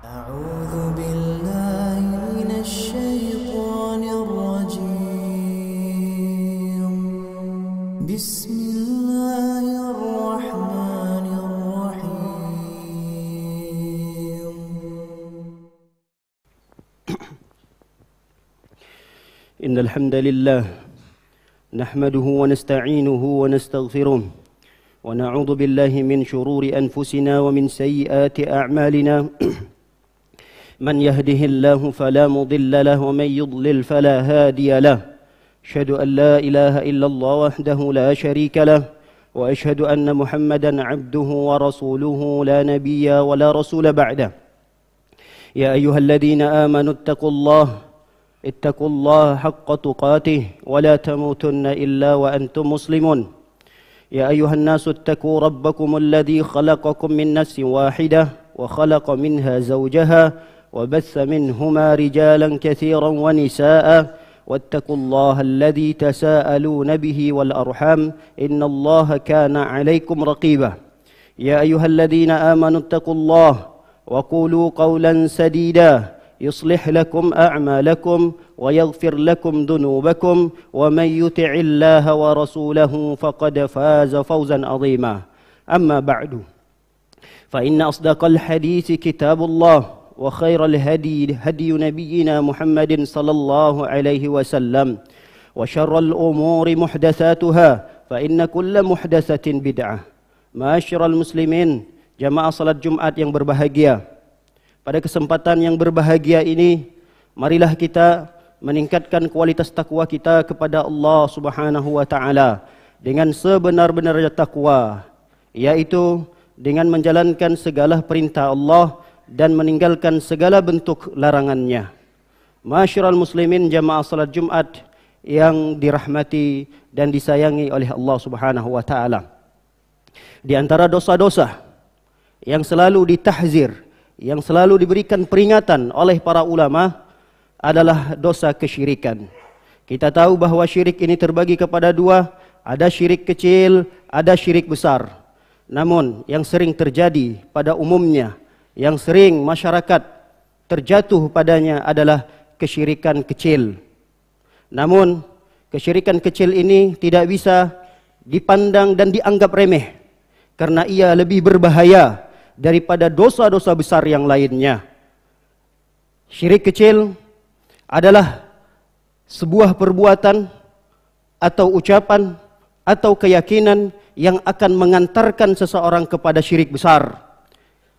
أعوذ بالله من الشيطان الرجيم بسم الله الرحمن الرحيم إن الحمد لله نحمده ونستعينه ونستغفره ونعوذ بالله من شرور أنفسنا ومن سيئات أعمالنا من يهده الله فلا مضل له ومن يضلل فلا هادي له أشهد أن لا إله إلا الله وحده لا شريك له وأشهد أن محمدا عبده ورسوله لا نبي ولا رسول بعده يا أيها الذين آمنوا اتقوا الله حق تقاته ولا تموتن إلا وأنتم مسلمون يا أيها الناس اتقوا ربكم الذي خلقكم من نفس واحدة وخلق منها زوجها وبث منهما رجالا كثيرا ونساء واتقوا الله الذي تساءلون به والأرحام إن الله كان عليكم رقيبا يا أيها الذين آمنوا اتقوا الله وقولوا قولا سديدا يصلح لكم أعمالكم ويغفر لكم ذنوبكم ومن يطع الله ورسوله فقد فاز فوزا عظيما أما بعد فإن أصدق الحديث كتاب الله وخير الهدي هدي نبينا محمد صلى الله عليه وسلم وشر الأمور محدثاتها فإن كل محدثة بدعة معاشر المسلمين jamaah salat Jumat yang berbahagia. Pada kesempatan yang berbahagia ini, marilah kita meningkatkan kualitas takwa kita kepada Allah Subhanahu wa taala dengan sebenar-benarnya takwa, yaitu dengan menjalankan segala perintah Allah dan meninggalkan segala bentuk larangannya. Masyiral muslimin jamaah salat Jumat yang dirahmati dan disayangi oleh Allah Subhanahu wa taala. Di antara dosa-dosa yang selalu ditahzir, yang selalu diberikan peringatan oleh para ulama adalah dosa kesyirikan. Kita tahu bahawa syirik ini terbagi kepada dua, ada syirik kecil, ada syirik besar. Namun yang sering terjadi pada umumnya, yang sering masyarakat terjatuh padanya adalah kesyirikan kecil. Namun kesyirikan kecil ini tidak bisa dipandang dan dianggap remeh, karena ia lebih berbahaya daripada dosa-dosa besar yang lainnya. Syirik kecil adalah sebuah perbuatan atau ucapan atau keyakinan yang akan mengantarkan seseorang kepada syirik besar.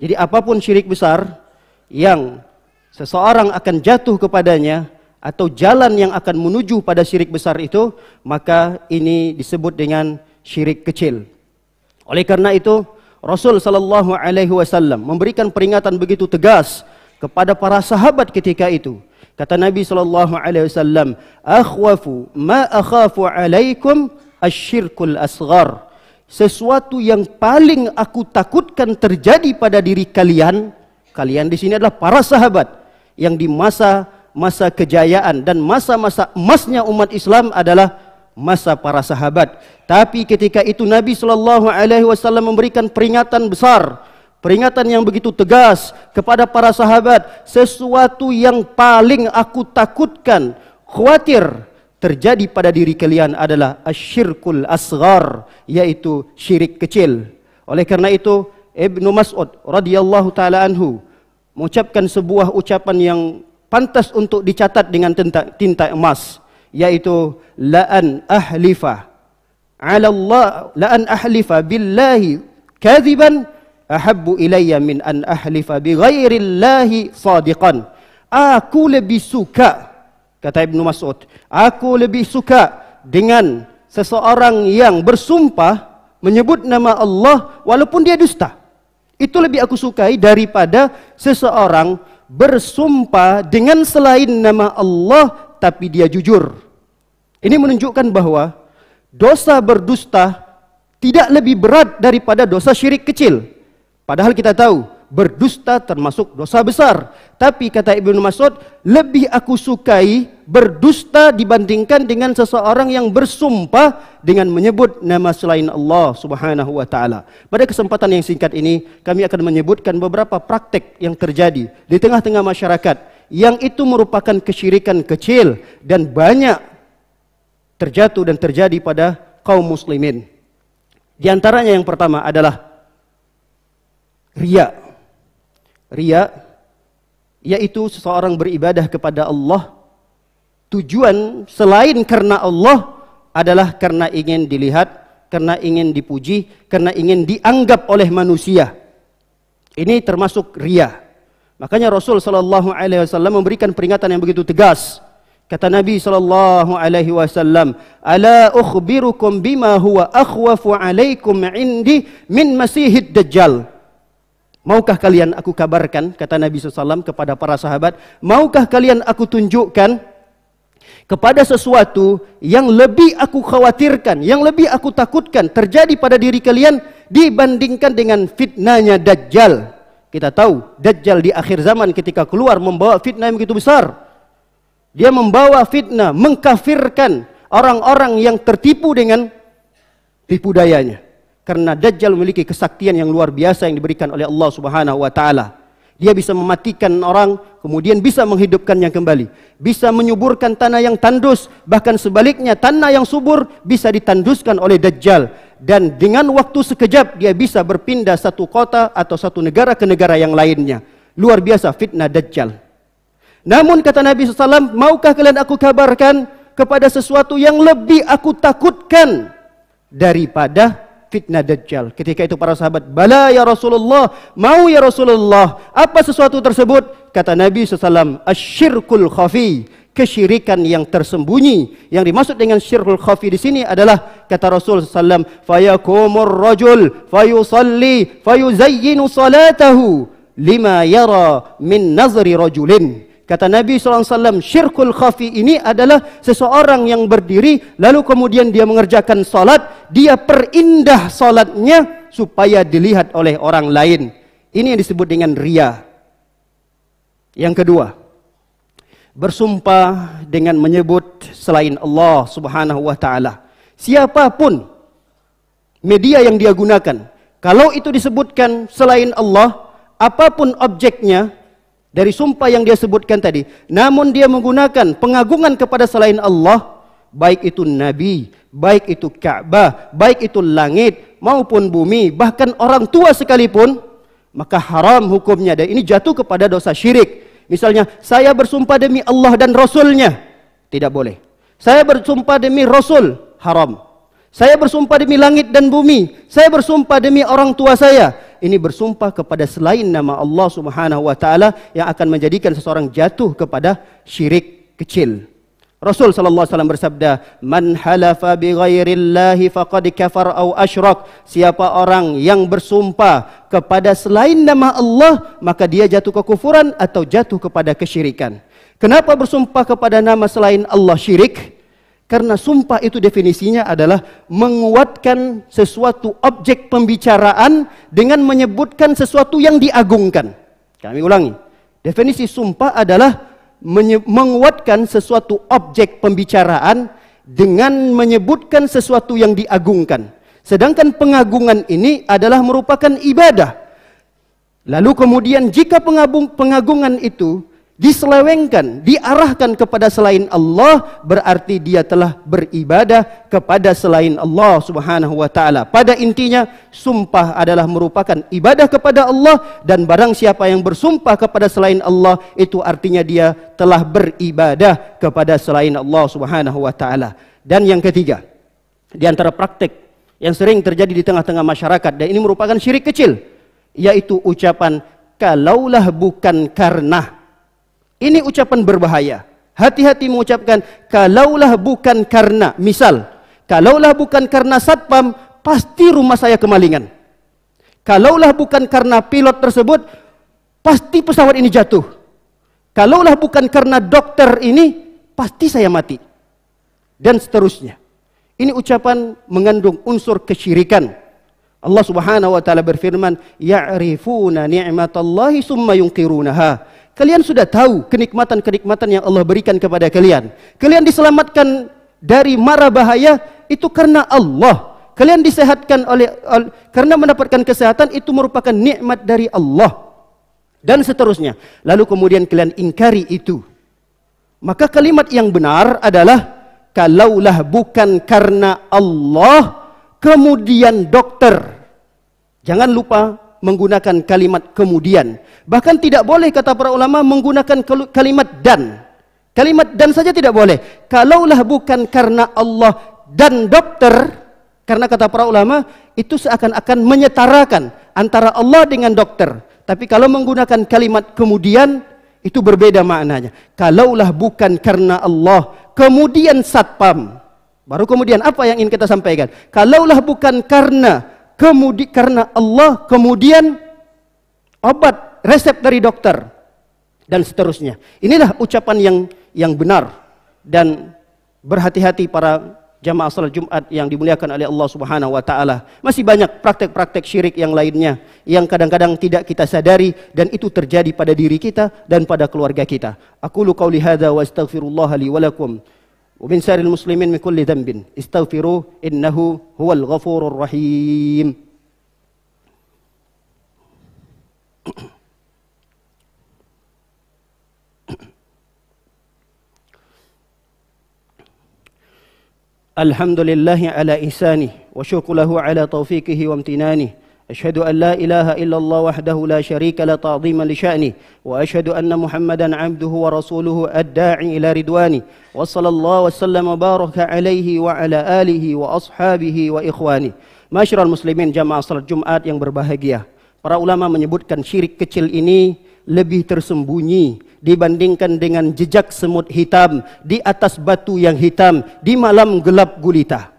Jadi apapun syirik besar yang seseorang akan jatuh kepadanya atau jalan yang akan menuju pada syirik besar itu, maka ini disebut dengan syirik kecil. Oleh karena itu, Rasul sallallahu alaihi wasallam memberikan peringatan begitu tegas kepada para sahabat ketika itu. Kata Nabi sallallahu alaihi wasallam, "Akhwafu ma akhafu alaikum asyirkul asghar." Sesuatu yang paling aku takutkan terjadi pada diri kalian, kalian di sini adalah para sahabat yang di masa kejayaan dan masa-masa emasnya umat Islam adalah masa para sahabat. Tapi ketika itu Nabi SAW memberikan peringatan besar, peringatan yang begitu tegas kepada para sahabat. Sesuatu yang paling aku takutkan, khawatir terjadi pada diri kalian adalah asyirkul asghar, yaitu syirik kecil. Oleh karena itu Ibnu Mas'ud radhiyallahu taala anhu mengucapkan sebuah ucapan yang pantas untuk dicatat dengan tinta emas, yaitu la'an ahlifa ala Allah, la'an ahlifa billahi kadhiban ahabbu ilayya min an ahlifa bi ghairillahi sadiqan. Aku lebih suka, kata Ibnu Mas'ud, aku lebih suka dengan seseorang yang bersumpah menyebut nama Allah walaupun dia dusta. Itu lebih aku sukai daripada seseorang bersumpah dengan selain nama Allah tapi dia jujur. Ini menunjukkan bahwa dosa berdusta tidak lebih berat daripada dosa syirik kecil. Padahal kita tahu berdusta termasuk dosa besar. Tapi kata Ibnu Mas'ud, lebih aku sukai berdusta dibandingkan dengan seseorang yang bersumpah dengan menyebut nama selain Allah Subhanahu wa taala. Pada kesempatan yang singkat ini, kami akan menyebutkan beberapa praktek yang terjadi di tengah-tengah masyarakat yang itu merupakan kesyirikan kecil dan banyak terjatuh dan terjadi pada kaum muslimin. Di antaranya yang pertama adalah riya. Riya yaitu seseorang beribadah kepada Allah tujuan selain karena Allah adalah karena ingin dilihat, karena ingin dipuji, karena ingin dianggap oleh manusia. Ini termasuk riya. Makanya Rasul sallallahu alaihi wasallam memberikan peringatan yang begitu tegas. Kata Nabi sallallahu alaihi wasallam, "Ala ukhbirukum bima huwa akhwafu alaikum indi min Masihid Dajjal." Maukah kalian aku kabarkan, kata Nabi SAW kepada para sahabat, maukah kalian aku tunjukkan kepada sesuatu yang lebih aku khawatirkan, yang lebih aku takutkan terjadi pada diri kalian dibandingkan dengan fitnahnya Dajjal. Kita tahu Dajjal di akhir zaman ketika keluar membawa fitnah yang begitu besar. Dia membawa fitnah, mengkafirkan orang-orang yang tertipu dengan tipu dayanya. Karena Dajjal memiliki kesaktian yang luar biasa yang diberikan oleh Allah Subhanahu wa taala. Dia bisa mematikan orang, kemudian bisa menghidupkannya kembali. Bisa menyuburkan tanah yang tandus, bahkan sebaliknya tanah yang subur bisa ditanduskan oleh Dajjal. Dan dengan waktu sekejap dia bisa berpindah satu kota atau satu negara ke negara yang lainnya. Luar biasa fitnah Dajjal. Namun kata Nabi SAW, maukah kalian aku kabarkan kepada sesuatu yang lebih aku takutkan daripada fitnah Dajjal. Ketika itu para sahabat, bala ya Rasulullah, mau ya Rasulullah. Apa sesuatu tersebut? Kata Nabi SAW, asyirkul khafi, kesyirikan yang tersembunyi. Yang dimaksud dengan syirkul khafi di sini adalah kata Rasul SAW, fayakumur rajul fayusalli fayuzayyinu salatahu lima yara min nazri rajulin. Kata Nabi SAW, syirkul khafi ini adalah seseorang yang berdiri, lalu kemudian dia mengerjakan salat, dia perindah salatnya supaya dilihat oleh orang lain. Ini yang disebut dengan riya. Yang kedua, bersumpah dengan menyebut selain Allah Subhanahu wa taala. Siapapun media yang dia gunakan, kalau itu disebutkan selain Allah, apapun objeknya, dari sumpah yang dia sebutkan tadi, namun dia menggunakan pengagungan kepada selain Allah, baik itu Nabi, baik itu Ka'bah, baik itu langit maupun bumi, bahkan orang tua sekalipun, maka haram hukumnya. Dan ini jatuh kepada dosa syirik. Misalnya, saya bersumpah demi Allah dan Rasulnya, tidak boleh. Saya bersumpah demi Rasul, haram. Saya bersumpah demi langit dan bumi, saya bersumpah demi orang tua saya. Ini bersumpah kepada selain nama Allah Subhanahu wa taala yang akan menjadikan seseorang jatuh kepada syirik kecil. Rasul sallallahu alaihi wasallam bersabda, "Man halafa bi ghairillahi faqad kafar aw asyrak." Siapa orang yang bersumpah kepada selain nama Allah, maka dia jatuh kekufuran atau jatuh kepada kesyirikan. Kenapa bersumpah kepada nama selain Allah syirik? Karena sumpah itu definisinya adalah menguatkan sesuatu objek pembicaraan dengan menyebutkan sesuatu yang diagungkan. Kami ulangi. Definisi sumpah adalah menguatkan sesuatu objek pembicaraan dengan menyebutkan sesuatu yang diagungkan. Sedangkan pengagungan ini adalah merupakan ibadah. Lalu kemudian jika pengagungan itu diselewengkan, diarahkan kepada selain Allah, berarti dia telah beribadah kepada selain Allah Subhanahu wa taala. Pada intinya, sumpah adalah merupakan ibadah kepada Allah, dan barang siapa yang bersumpah kepada selain Allah, itu artinya dia telah beribadah kepada selain Allah Subhanahu wa taala. Dan yang ketiga, di antara praktek yang sering terjadi di tengah-tengah masyarakat, dan ini merupakan syirik kecil, yaitu ucapan kalaulah bukan karena. Ini ucapan berbahaya. Hati-hati mengucapkan kalaulah bukan karena. Misal, kalaulah bukan karena satpam, pasti rumah saya kemalingan. Kalaulah bukan karena pilot tersebut, pasti pesawat ini jatuh. Kalaulah bukan karena dokter ini, pasti saya mati. Dan seterusnya. Ini ucapan mengandung unsur kesyirikan. Allah Subhanahu wa taala berfirman, "Ya'rifuna ni'matallahi summa yunqirunaha." Kalian sudah tahu kenikmatan-kenikmatan yang Allah berikan kepada kalian. Kalian diselamatkan dari mara bahaya itu karena Allah. Kalian disehatkan karena mendapatkan kesehatan itu merupakan nikmat dari Allah. Dan seterusnya. Lalu kemudian kalian ingkari itu. Maka kalimat yang benar adalah, kalaulah bukan karena Allah, kemudian dokter. Jangan lupa menggunakan kalimat kemudian. Bahkan tidak boleh, kata para ulama, menggunakan kalimat dan. Kalimat dan saja tidak boleh. Kalaulah bukan karena Allah dan dokter, karena kata para ulama, itu seakan-akan menyetarakan antara Allah dengan dokter. Tapi kalau menggunakan kalimat kemudian, itu berbeda maknanya. Kalaulah bukan karena Allah, kemudian satpam. Baru kemudian apa yang ingin kita sampaikan? Kalaulah bukan karena Allah, kemudian obat, resep dari dokter, dan seterusnya. Inilah ucapan yang benar. Dan berhati-hati para jamaah salat Jumat yang dimuliakan oleh Allah Subhanahu wa taala. Masih banyak praktek-praktek syirik yang lainnya yang kadang-kadang tidak kita sadari, dan itu terjadi pada diri kita dan pada keluarga kita. Aqulu qauli hadza wa astaghfirullah li wa lakum wa min sa'iril muslimin min kulli dhanbin istaghfiru innahu huwal ghafurur rahim. Alhamdulillahi ala ihsanih wa syukulahu ala taufiqihi wa amtinanih. Ashhadu an la ilaha illallah wahdahu la syarika la ta'ziman li sya'nih wa ashhadu anna Muhammadan 'abduhu wa rasuluhu ad-da'i ila ridwani wa sallallahu wa sallam wa baraka alaihi wa ala alihi wa ashabihi wa ikhwani. Masyarul muslimin jamaah salat Jumat yang berbahagia. Para ulama menyebutkan syirik kecil ini lebih tersembunyi dibandingkan dengan jejak semut hitam di atas batu yang hitam di malam gelap gulita.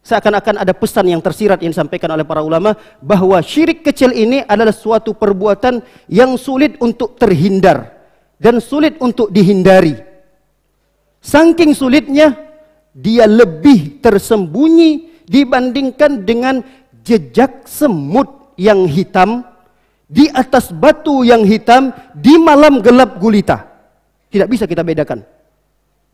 Seakan-akan ada pesan yang tersirat yang disampaikan oleh para ulama bahwa syirik kecil ini adalah suatu perbuatan yang sulit untuk terhindar dan sulit untuk dihindari. Saking sulitnya, dia lebih tersembunyi dibandingkan dengan jejak semut yang hitam di atas batu yang hitam di malam gelap gulita. Tidak bisa kita bedakan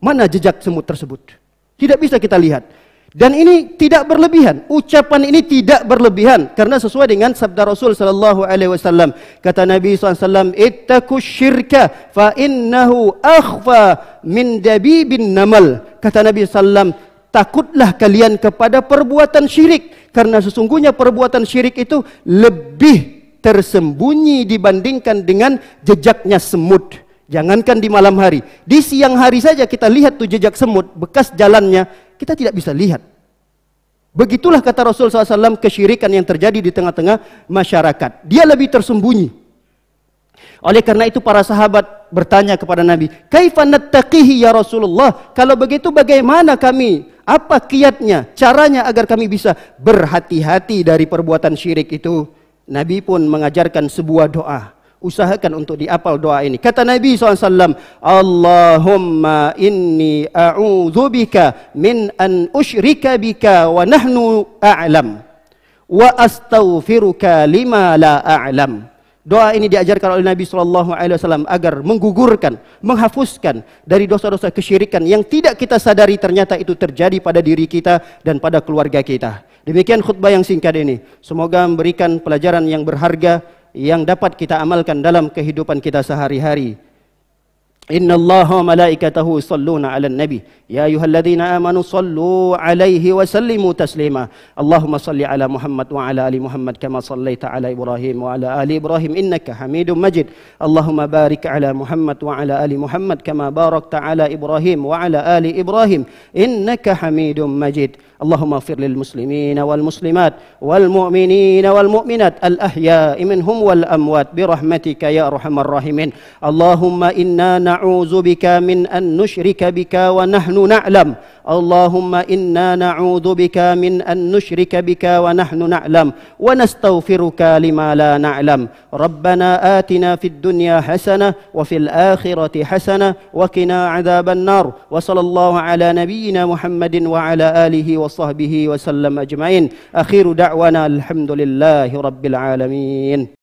mana jejak semut tersebut. Tidak bisa kita lihat. Dan ini tidak berlebihan. Ucapan ini tidak berlebihan karena sesuai dengan sabda Rasul sallallahu alaihi wasallam. Kata Nabi SAW, "Ittaqus syirka fa innahu akhfa min dabibin namal." Kata Nabi SAW, takutlah kalian kepada perbuatan syirik karena sesungguhnya perbuatan syirik itu lebih tersembunyi dibandingkan dengan jejaknya semut. Jangankan di malam hari, di siang hari saja kita lihat tuh jejak semut, bekas jalannya, kita tidak bisa lihat. Begitulah kata Rasul SAW kesyirikan yang terjadi di tengah-tengah masyarakat. Dia lebih tersembunyi. Oleh karena itu para sahabat bertanya kepada Nabi, "Kaifa nattaqihi ya Rasulullah?" Kalau begitu bagaimana kami? Apa kiatnya, caranya agar kami bisa berhati-hati dari perbuatan syirik itu? Nabi pun mengajarkan sebuah doa. Usahakan untuk dihafal doa ini. Kata Nabi SAW, "Allahumma inni a'udzubika min an usyrika bika wa nahnu a'lam wa astaghfiruka lima la a'lam." Doa ini diajarkan oleh Nabi SAW agar menggugurkan, menghapuskan dari dosa-dosa kesyirikan yang tidak kita sadari ternyata itu terjadi pada diri kita dan pada keluarga kita. Demikian khutbah yang singkat ini. Semoga memberikan pelajaran yang berharga yang dapat kita amalkan dalam kehidupan kita sehari-hari. Inna Allaha wa malaikatahu yusalluna 'alan nabi ya ayyuhalladzina amanu sallu 'alaihi wa sallimu taslima. Allahumma salli 'ala Muhammad wa 'ala ali Muhammad kama sallaita 'ala Ibrahim wa 'ala ali Ibrahim innaka Hamidum Majid. Allahumma barik 'ala Muhammad wa 'ala ali Muhammad kama barakta 'ala Ibrahim wa 'ala ali Ibrahim innaka Hamidum Majid. Allahumma ighfir lil muslimina wal muslimat wal mu'minina wal mu'minat al ahya'i minhum wal amwat bi rahmatika ya arhamar rahimin. Allahumma inna na'udzu bika min an nusyrika bika wa nahnu na'lam اللهم إنا نعوذ بك من أن نشرك بك ونحن نعلم ونستغفرك لما لا نعلم ربنا آتنا في الدنيا حسنة وفي الآخرة حسنة وقنا عذاب النار وصلى الله على نبينا محمد وعلى آله وصحبه وسلم أجمعين. آخر دعوانا الحمد لله رب العالمين.